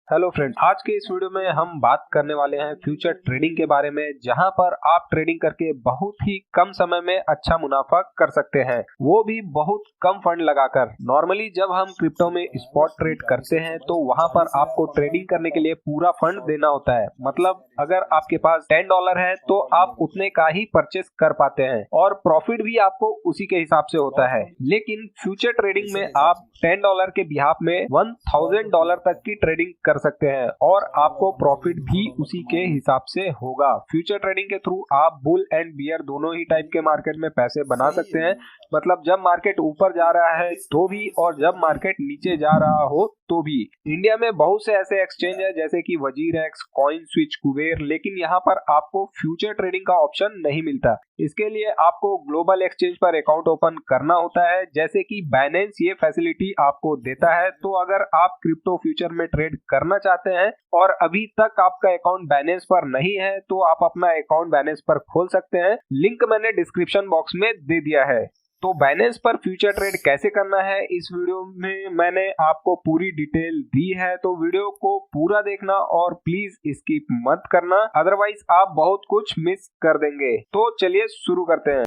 Hello friends, आज के इस वीडियो में हम बात करने वाले हैं फ्यूचर ट्रेडिंग के बारे में, जहां पर आप ट्रेडिंग करके बहुत ही कम समय में अच्छा मुनाफा कर सकते हैं, वो भी बहुत कम फंड लगाकर। नॉर्मली जब हम क्रिप्टो में स्पॉट ट्रेड करते हैं तो वहां पर आपको ट्रेडिंग करने के लिए पूरा फंड देना होता है। मतलब अगर आपके पास $10 है तो आप उतने का ही परचेस कर पाते हैं और प्रॉफिट भी आपको उसी के हिसाब से होता है। लेकिन फ्यूचर ट्रेडिंग में आप $10 के बिहाफ में $1000 तक की ट्रेडिंग कर सकते हैं और आपको प्रॉफिट भी उसी के हिसाब से होगा। फ्यूचर ट्रेडिंग के थ्रू आप बुल एंड बियर दोनों ही टाइप के मार्केट में पैसे बना सकते हैं। मतलब जब मार्केट ऊपर जा रहा है तो भी और जब मार्केट नीचे जा रहा हो तो भी। इंडिया में बहुत से ऐसे एक्सचेंज है जैसे कि वजीरएक्स, कॉइन स्विच, कुबेर, लेकिन यहाँ पर आपको फ्यूचर ट्रेडिंग का ऑप्शन नहीं मिलता। इसके लिए आपको ग्लोबल एक्सचेंज पर अकाउंट ओपन करना होता है, जैसे कि बाइनेंस ये फैसिलिटी आपको देता है। तो अगर आप क्रिप्टो फ्यूचर में ट्रेड करना चाहते हैं और अभी तक आपका अकाउंट बाइनेंस पर नहीं है तो आप अपना अकाउंट बाइनेंस पर खोल सकते हैं। लिंक मैंने डिस्क्रिप्शन बॉक्स में दे दिया है। तो बाइनेंस पर फ्यूचर ट्रेड कैसे करना है इस वीडियो में मैंने आपको पूरी डिटेल दी है, तो वीडियो को पूरा देखना और प्लीज स्किप मत करना, अदरवाइज आप बहुत कुछ मिस कर देंगे। तो चलिए शुरू करते हैं।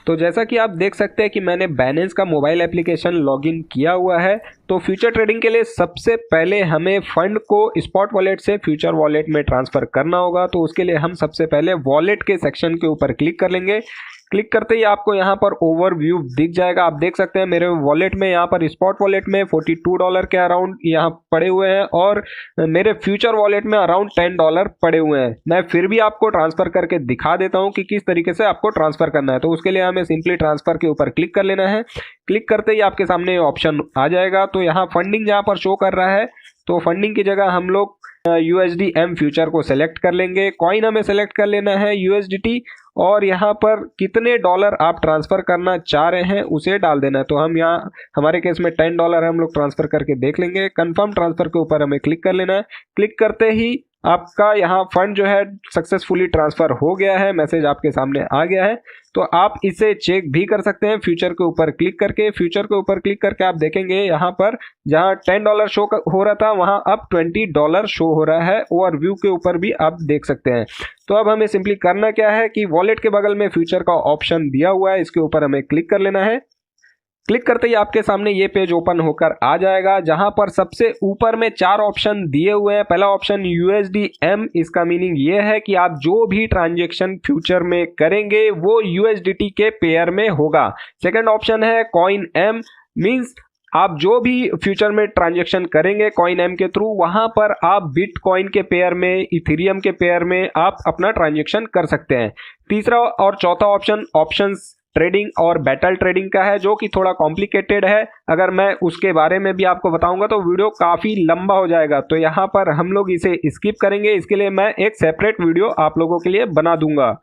तो जैसा कि आप देख सकते हैं कि मैंने बाइनेंस का मोबाइल एप्लीकेशन लॉगिन किया हुआ है। तो फ्यूचर ट्रेडिंग के लिए सबसे पहले हमें फंड को स्पॉट वॉलेट से फ्यूचर वॉलेट में ट्रांसफर करना होगा। तो उसके लिए हम सबसे पहले वॉलेट के सेक्शन के ऊपर क्लिक कर लेंगे। क्लिक करते ही आपको यहाँ पर ओवरव्यू दिख जाएगा। आप देख सकते हैं मेरे वॉलेट में यहाँ पर स्पॉट वॉलेट में $42 के अराउंड यहाँ पड़े हुए हैं और मेरे फ्यूचर वॉलेट में अराउंड $10 पड़े हुए हैं। मैं फिर भी आपको ट्रांसफर करके दिखा देता हूँ कि किस तरीके से आपको ट्रांसफर करना है। तो उसके लिए हमें सिंपली ट्रांसफर के ऊपर क्लिक कर लेना है। क्लिक करते ही आपके सामने ऑप्शन आ जाएगा। तो यहाँ फंडिंग जहाँ पर शो कर रहा है तो फंडिंग की जगह हम लोग USDM फ्यूचर को सेलेक्ट कर लेंगे। कॉइन हमें सेलेक्ट कर लेना है USDT और यहाँ पर कितने डॉलर आप ट्रांसफर करना चाह रहे हैं उसे डाल देना है। तो हम यहाँ हमारे केस में $10 हम लोग ट्रांसफर करके देख लेंगे। कंफर्म ट्रांसफर के ऊपर हमें क्लिक कर लेना है। क्लिक करते ही आपका यहाँ फंड जो है सक्सेसफुली ट्रांसफर हो गया है, मैसेज आपके सामने आ गया है। तो आप इसे चेक भी कर सकते हैं फ्यूचर के ऊपर क्लिक करके। फ्यूचर के ऊपर क्लिक करके आप देखेंगे यहाँ पर जहाँ $10 शो हो रहा था वहाँ अब $20 शो हो रहा है। ओवरव्यू के ऊपर भी आप देख सकते हैं। तो अब हमें सिंपली करना क्या है कि वॉलेट के बगल में फ्यूचर का ऑप्शन दिया हुआ है, इसके ऊपर हमें क्लिक कर लेना है। क्लिक करते ही आपके सामने ये पेज ओपन होकर आ जाएगा, जहां पर सबसे ऊपर में 4 ऑप्शन दिए हुए हैं। पहला ऑप्शन USDM, इसका मीनिंग ये है कि आप जो भी ट्रांजैक्शन फ्यूचर में करेंगे वो USDT के पेयर में होगा। सेकंड ऑप्शन है कॉइन M, मींस आप जो भी फ्यूचर में ट्रांजैक्शन करेंगे कॉइन M के थ्रू वहां पर आप बिटकॉइन के पेयर में, इथेरियम के पेयर में आप अपना ट्रांजैक्शन कर सकते हैं। तीसरा और चौथा ऑप्शंस ट्रेडिंग और बैटल ट्रेडिंग का है, जो कि थोड़ा कॉम्प्लिकेटेड है। अगर मैं उसके बारे में भी आपको बताऊंगा तो वीडियो काफ़ी लंबा हो जाएगा, तो यहाँ पर हम लोग इसे स्किप करेंगे। इसके लिए मैं एक सेपरेट वीडियो आप लोगों के लिए बना दूंगा।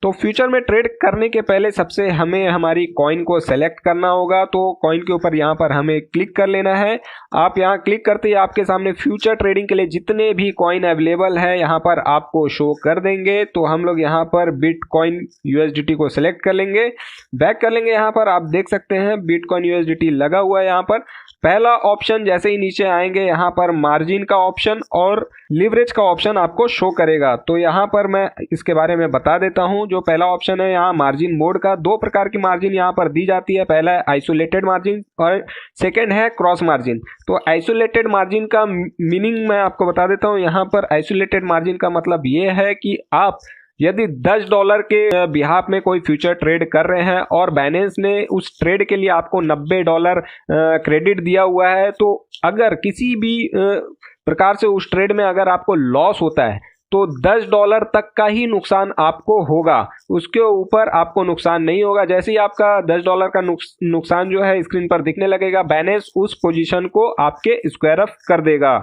तो फ्यूचर में ट्रेड करने के पहले सबसे हमें हमारी कॉइन को सेलेक्ट करना होगा। तो कॉइन के ऊपर यहाँ पर हमें क्लिक कर लेना है। आप यहाँ क्लिक करते ही आपके सामने फ्यूचर ट्रेडिंग के लिए जितने भी कॉइन अवेलेबल है यहाँ पर आपको शो कर देंगे। तो हम लोग यहाँ पर बिटकॉइन USDT को सिलेक्ट कर लेंगे, बैक कर लेंगे। यहाँ पर आप देख सकते हैं बिटकॉइन USDT लगा हुआ है। यहाँ पर पहला ऑप्शन जैसे ही नीचे आएंगे यहाँ पर मार्जिन का ऑप्शन और लिवरेज का ऑप्शन आपको शो करेगा। तो यहाँ पर मैं इसके बारे में बता देता हूँ। जो पहला ऑप्शन है यहाँ मार्जिन मोड का, 2 प्रकार की मार्जिन यहाँ पर दी जाती है। पहला है आइसोलेटेड मार्जिन और सेकंड है क्रॉस मार्जिन। तो आइसोलेटेड मार्जिन का मीनिंग मैं आपको बता देता हूँ। यहाँ पर आइसोलेटेड मार्जिन का मतलब ये है कि आप यदि $10 के बिहाफ में कोई फ्यूचर ट्रेड कर रहे हैं और बाइनेंस ने उस ट्रेड के लिए आपको $90 क्रेडिट दिया हुआ है, तो अगर किसी भी प्रकार से उस ट्रेड में अगर आपको लॉस होता है तो $10 तक का ही नुकसान आपको होगा, उसके ऊपर आपको नुकसान नहीं होगा। जैसे ही आपका $10 का नुकसान जो है स्क्रीन पर दिखने लगेगा, बाइनेंस उस पोजीशन को आपके स्क्वायर ऑफ कर देगा।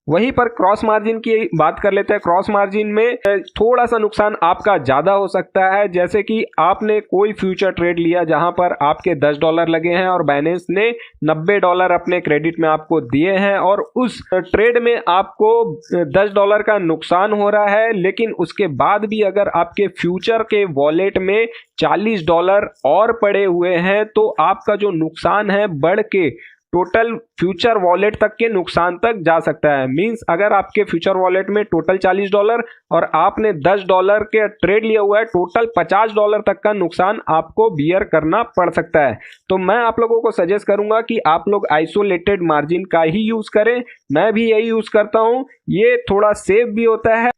वहीं पर क्रॉस मार्जिन की बात कर लेते हैं। क्रॉस मार्जिन में थोड़ा सा नुकसान आपका ज़्यादा हो सकता है। जैसे कि आपने कोई फ्यूचर ट्रेड लिया जहां पर आपके $10 लगे हैं और बाइनेंस ने $90 अपने क्रेडिट में आपको दिए हैं और उस ट्रेड में आपको $10 का नुकसान हो रहा है, लेकिन उसके बाद भी अगर आपके फ्यूचर के वॉलेट में $40 और पड़े हुए हैं तो आपका जो नुकसान है बढ़ के टोटल फ्यूचर वॉलेट तक के नुकसान तक जा सकता है। मींस अगर आपके फ्यूचर वॉलेट में टोटल $40 और आपने $10 के ट्रेड लिया हुआ है, टोटल $50 तक का नुकसान आपको बियर करना पड़ सकता है। तो मैं आप लोगों को सजेस्ट करूंगा कि आप लोग आइसोलेटेड मार्जिन का ही यूज करें। मैं भी यही यूज करता हूं, ये थोड़ा सेफ भी होता है।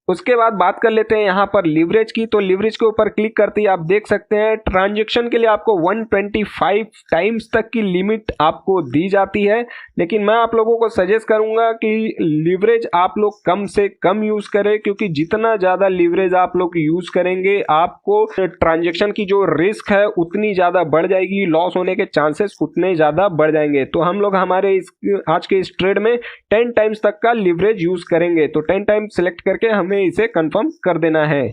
उसके बाद बात कर लेते हैं यहाँ पर लीवरेज की। तो लीवरेज के ऊपर क्लिक करते ही आप देख सकते हैं ट्रांजैक्शन के लिए आपको 125 टाइम्स तक की लिमिट आपको दी जाती है। लेकिन मैं आप लोगों को सजेस्ट करूंगा कि लीवरेज आप लोग कम से कम यूज करें, क्योंकि जितना ज़्यादा लीवरेज आप लोग यूज करेंगे आपको ट्रांजैक्शन की जो रिस्क है उतनी ज़्यादा बढ़ जाएगी, लॉस होने के चांसेस उतने ज़्यादा बढ़ जाएंगे। तो हम लोग हमारे आज के इस ट्रेड में 10 टाइम्स तक का लीवरेज यूज करेंगे। तो 10 टाइम्स सिलेक्ट करके हमें इसे कंफर्म कर देना है।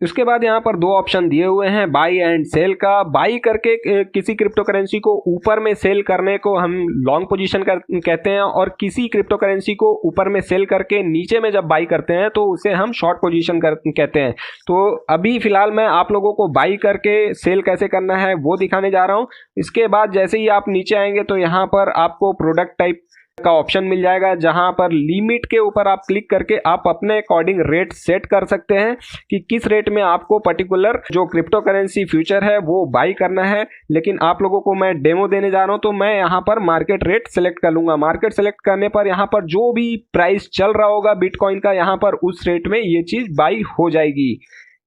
उसके बाद यहाँ पर दो ऑप्शन दिए हुए हैं, बाई एंड सेल का। बाई करके किसी क्रिप्टो करेंसी को ऊपर में सेल करने को हम लॉन्ग पोजीशन कहते हैं, और किसी क्रिप्टो करेंसी को ऊपर में सेल करके नीचे में जब बाई करते हैं तो उसे हम शॉर्ट पोजीशन कहते हैं। तो अभी फिलहाल मैं आप लोगों को बाई करके सेल कैसे करना है वो दिखाने जा रहा हूँ। इसके बाद जैसे ही आप नीचे आएंगे तो यहाँ पर आपको प्रोडक्ट टाइप का ऑप्शन मिल जाएगा, जहां पर लिमिट के ऊपर आप क्लिक करके आप अपने अकॉर्डिंग रेट सेट कर सकते हैं कि किस रेट में आपको पर्टिकुलर जो क्रिप्टो करेंसी फ्यूचर है वो बाई करना है। लेकिन आप लोगों को मैं डेमो देने जा रहा हूं, तो मैं यहां पर मार्केट रेट सेलेक्ट कर लूंगा। मार्केट सेलेक्ट करने पर यहां पर जो भी प्राइस चल रहा होगा बिटकॉइन का, यहां पर उस रेट में ये चीज बाई हो जाएगी।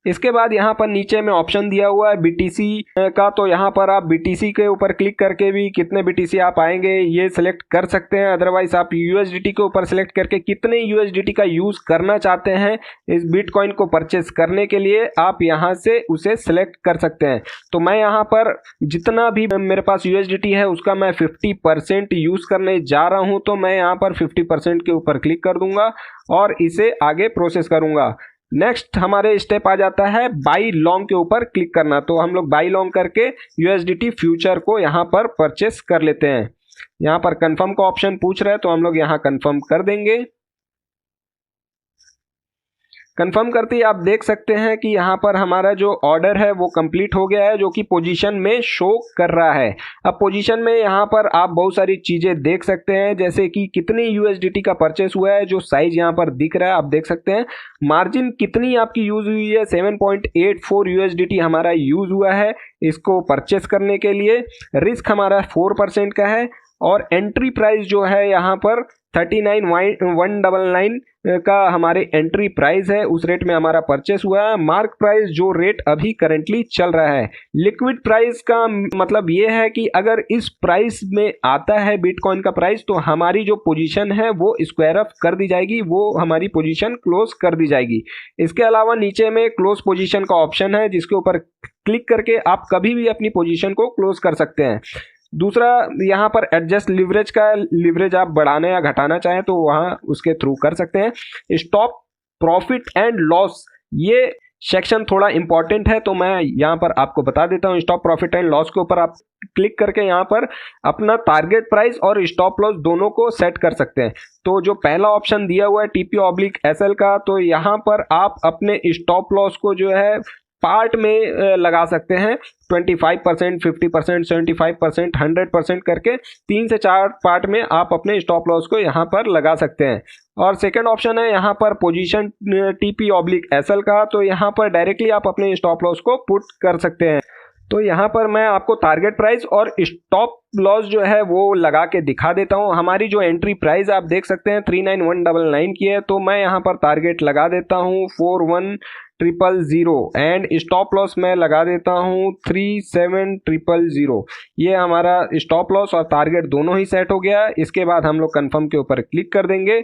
इसके बाद यहाँ पर नीचे में ऑप्शन दिया हुआ है BTC का, तो यहाँ पर आप BTC के ऊपर क्लिक करके भी कितने BTC आप आएंगे ये सिलेक्ट कर सकते हैं। अदरवाइज आप USDT के ऊपर सिलेक्ट करके कितने USDT का यूज करना चाहते हैं इस बिटकॉइन को परचेस करने के लिए, आप यहाँ से उसे सिलेक्ट कर सकते हैं। तो मैं यहाँ पर जितना भी मेरे पास USDT है उसका मैं 50% यूज करने जा रहा हूँ। तो मैं यहाँ पर 50% के ऊपर क्लिक कर दूंगा और इसे आगे प्रोसेस करूंगा। नेक्स्ट हमारे स्टेप आ जाता है बाई लॉन्ग के ऊपर क्लिक करना। तो हम लोग बाई लॉन्ग करके USDT फ्यूचर को यहाँ पर परचेस कर लेते हैं। यहाँ पर कंफर्म का ऑप्शन पूछ रहा है, तो हम लोग यहाँ कंफर्म कर देंगे। कंफर्म करते ही आप देख सकते हैं कि यहाँ पर हमारा जो ऑर्डर है वो कंप्लीट हो गया है, जो कि पोजीशन में शो कर रहा है। अब पोजीशन में यहाँ पर आप बहुत सारी चीज़ें देख सकते हैं, जैसे कि कितनी USDT का परचेस हुआ है, जो साइज यहाँ पर दिख रहा है आप देख सकते हैं। मार्जिन कितनी आपकी यूज हुई है, 7.84 USDT हमारा यूज हुआ है इसको परचेस करने के लिए। रिस्क हमारा 4% का है, और एंट्री प्राइस जो है यहाँ पर 39,199 का हमारे एंट्री प्राइस है, उस रेट में हमारा परचेस हुआ है। मार्क प्राइस जो रेट अभी करंटली चल रहा है। लिक्विड प्राइस का मतलब ये है कि अगर इस प्राइस में आता है बिटकॉइन का प्राइस, तो हमारी जो पोजीशन है वो स्क्वायर अप कर दी जाएगी, वो हमारी पोजीशन क्लोज कर दी जाएगी। इसके अलावा नीचे में क्लोज पोजीशन का ऑप्शन है, जिसके ऊपर क्लिक करके आप कभी भी अपनी पोजीशन को क्लोज कर सकते हैं। दूसरा यहाँ पर एडजस्ट लीवरेज का, लीवरेज आप बढ़ाना या घटाना चाहें तो वहाँ उसके थ्रू कर सकते हैं। स्टॉप प्रॉफिट एंड लॉस, ये सेक्शन थोड़ा इंपॉर्टेंट है, तो मैं यहाँ पर आपको बता देता हूँ। स्टॉप प्रॉफिट एंड लॉस के ऊपर आप क्लिक करके यहाँ पर अपना टारगेट प्राइस और स्टॉप लॉस दोनों को सेट कर सकते हैं। तो जो पहला ऑप्शन दिया हुआ है TP/SL का, तो यहाँ पर आप अपने स्टॉप लॉस को जो है पार्ट में लगा सकते हैं। 25%, 50%, 75%, 100% करके 3 से 4 पार्ट में आप अपने स्टॉप लॉस को यहाँ पर लगा सकते हैं। और सेकंड ऑप्शन है यहाँ पर पोजीशन TP/SL का, तो यहाँ पर डायरेक्टली आप अपने स्टॉप लॉस को पुट कर सकते हैं। तो यहाँ पर मैं आपको टारगेट प्राइस और स्टॉप लॉस जो है वो लगा के दिखा देता हूँ। हमारी जो एंट्री प्राइस आप देख सकते हैं 39,199 की है, तो मैं यहाँ पर टारगेट लगा देता हूँ 41,000 एंड स्टॉप लॉस मैं लगा देता हूँ 37,000। ये हमारा स्टॉप लॉस और टारगेट दोनों ही सेट हो गया। इसके बाद हम लोग कंफर्म के ऊपर क्लिक कर देंगे।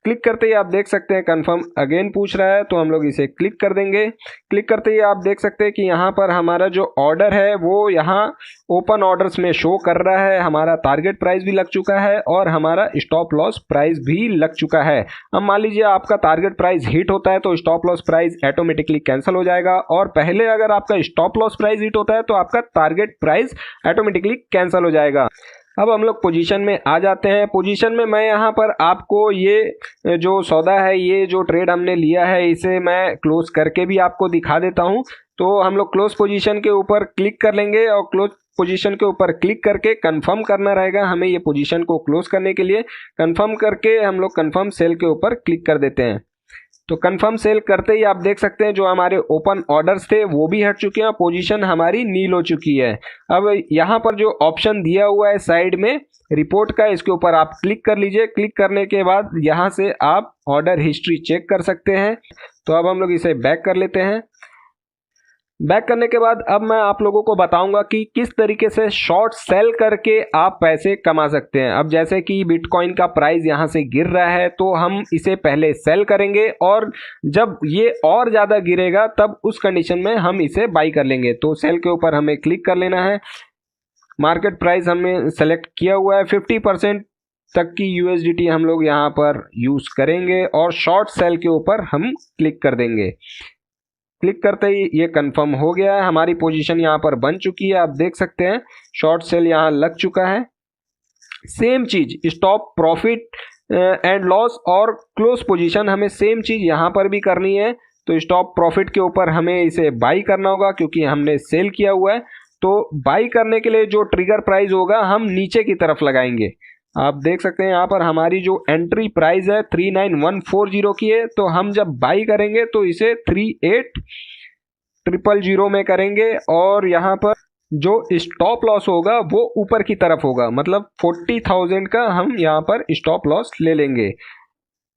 क्लिक करते ही आप देख सकते हैं कंफर्म अगेन पूछ रहा है, तो हम लोग इसे क्लिक कर देंगे। क्लिक करते ही आप देख सकते हैं कि यहाँ पर हमारा जो ऑर्डर है वो यहाँ ओपन ऑर्डर्स में शो कर रहा है। हमारा टारगेट प्राइस भी लग चुका है और हमारा स्टॉप लॉस प्राइस भी लग चुका है। अब मान लीजिए आपका टारगेट प्राइस हिट होता है तो stop loss price automatically cancel हो जाएगा, और पहले अगर आपका स्टॉप लॉस प्राइस हिट होता है तो आपका टारगेट प्राइस ऑटोमेटिकली कैंसिल हो जाएगा। अब हम लोग पोजीशन में आ जाते हैं। पोजीशन में मैं यहाँ पर आपको ये जो सौदा है, ये जो ट्रेड हमने लिया है, इसे मैं क्लोज करके भी आपको दिखा देता हूँ। तो हम लोग क्लोज पोजीशन के ऊपर क्लिक कर लेंगे और क्लोज पोजीशन के ऊपर क्लिक करके कंफर्म करना रहेगा हमें ये पोजीशन को क्लोज करने के लिए। कंफर्म करके हम लोग कंफर्म सेल के ऊपर क्लिक कर देते हैं। तो कंफर्म सेल करते ही आप देख सकते हैं जो हमारे ओपन ऑर्डर्स थे वो भी हट चुके हैं, पोजीशन हमारी नील हो चुकी है। अब यहाँ पर जो ऑप्शन दिया हुआ है साइड में रिपोर्ट का, इसके ऊपर आप क्लिक कर लीजिए। क्लिक करने के बाद यहाँ से आप ऑर्डर हिस्ट्री चेक कर सकते हैं। तो अब हम लोग इसे बैक कर लेते हैं। बैक करने के बाद अब मैं आप लोगों को बताऊंगा कि किस तरीके से शॉर्ट सेल करके आप पैसे कमा सकते हैं। अब जैसे कि बिटकॉइन का प्राइस यहाँ से गिर रहा है तो हम इसे पहले सेल करेंगे और जब ये और ज़्यादा गिरेगा तब उस कंडीशन में हम इसे बाई कर लेंगे। तो सेल के ऊपर हमें क्लिक कर लेना है। मार्केट प्राइस हमने सेलेक्ट किया हुआ है, 50% तक की USDT हम लोग यहाँ पर यूज़ करेंगे और शॉर्ट सेल के ऊपर हम क्लिक कर देंगे। क्लिक करते ही ये कंफर्म हो गया है, हमारी पोजीशन यहाँ पर बन चुकी है। आप देख सकते हैं शॉर्ट सेल यहाँ लग चुका है। सेम चीज स्टॉप प्रॉफिट एंड लॉस और क्लोज पोजीशन हमें सेम चीज यहाँ पर भी करनी है। तो स्टॉप प्रॉफिट के ऊपर हमें इसे बाई करना होगा क्योंकि हमने सेल किया हुआ है। तो बाई करने के लिए जो ट्रिगर प्राइस होगा हम नीचे की तरफ लगाएंगे। आप देख सकते हैं यहाँ पर हमारी जो एंट्री प्राइस है 39140 की है। तो हम जब बाई करेंगे तो इसे 38000 में करेंगे और यहाँ पर जो स्टॉप लॉस होगा वो ऊपर की तरफ होगा, मतलब 40,000 का हम यहाँ पर स्टॉप लॉस ले लेंगे।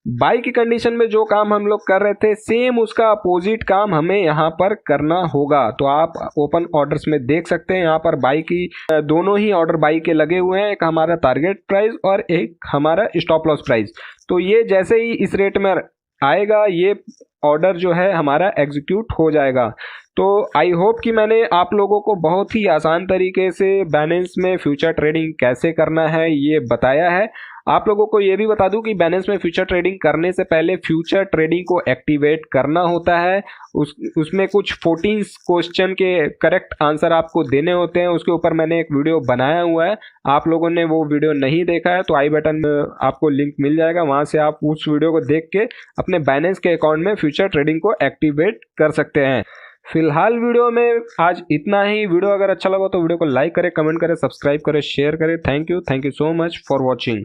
बाई की कंडीशन में जो काम हम लोग कर रहे थे सेम उसका अपोजिट काम हमें यहाँ पर करना होगा। तो आप ओपन ऑर्डर्स में देख सकते हैं यहाँ पर बाई की दोनों ही ऑर्डर बाई के लगे हुए हैं, एक हमारा टारगेट प्राइस और एक हमारा स्टॉप लॉस प्राइस। तो ये जैसे ही इस रेट में आएगा ये ऑर्डर जो है हमारा एग्जीक्यूट हो जाएगा। तो आई होप कि मैंने आप लोगों को बहुत ही आसान तरीके से बाइनेंस में फ्यूचर ट्रेडिंग कैसे करना है ये बताया है। आप लोगों को ये भी बता दूं कि बाइनेंस में फ्यूचर ट्रेडिंग करने से पहले फ्यूचर ट्रेडिंग को एक्टिवेट करना होता है। उसमें कुछ 14 क्वेश्चन के करेक्ट आंसर आपको देने होते हैं। उसके ऊपर मैंने एक वीडियो बनाया हुआ है, आप लोगों ने वो वीडियो नहीं देखा है तो आई बटन में आपको लिंक मिल जाएगा, वहां से आप उस वीडियो को देख के अपने बाइनेंस के अकाउंट में फ्यूचर ट्रेडिंग को एक्टिवेट कर सकते हैं। फिलहाल वीडियो में आज इतना ही। वीडियो अगर अच्छा लगा तो वीडियो को लाइक करें, कमेंट करें, सब्सक्राइब करें, शेयर करें। Thank you so much for watching.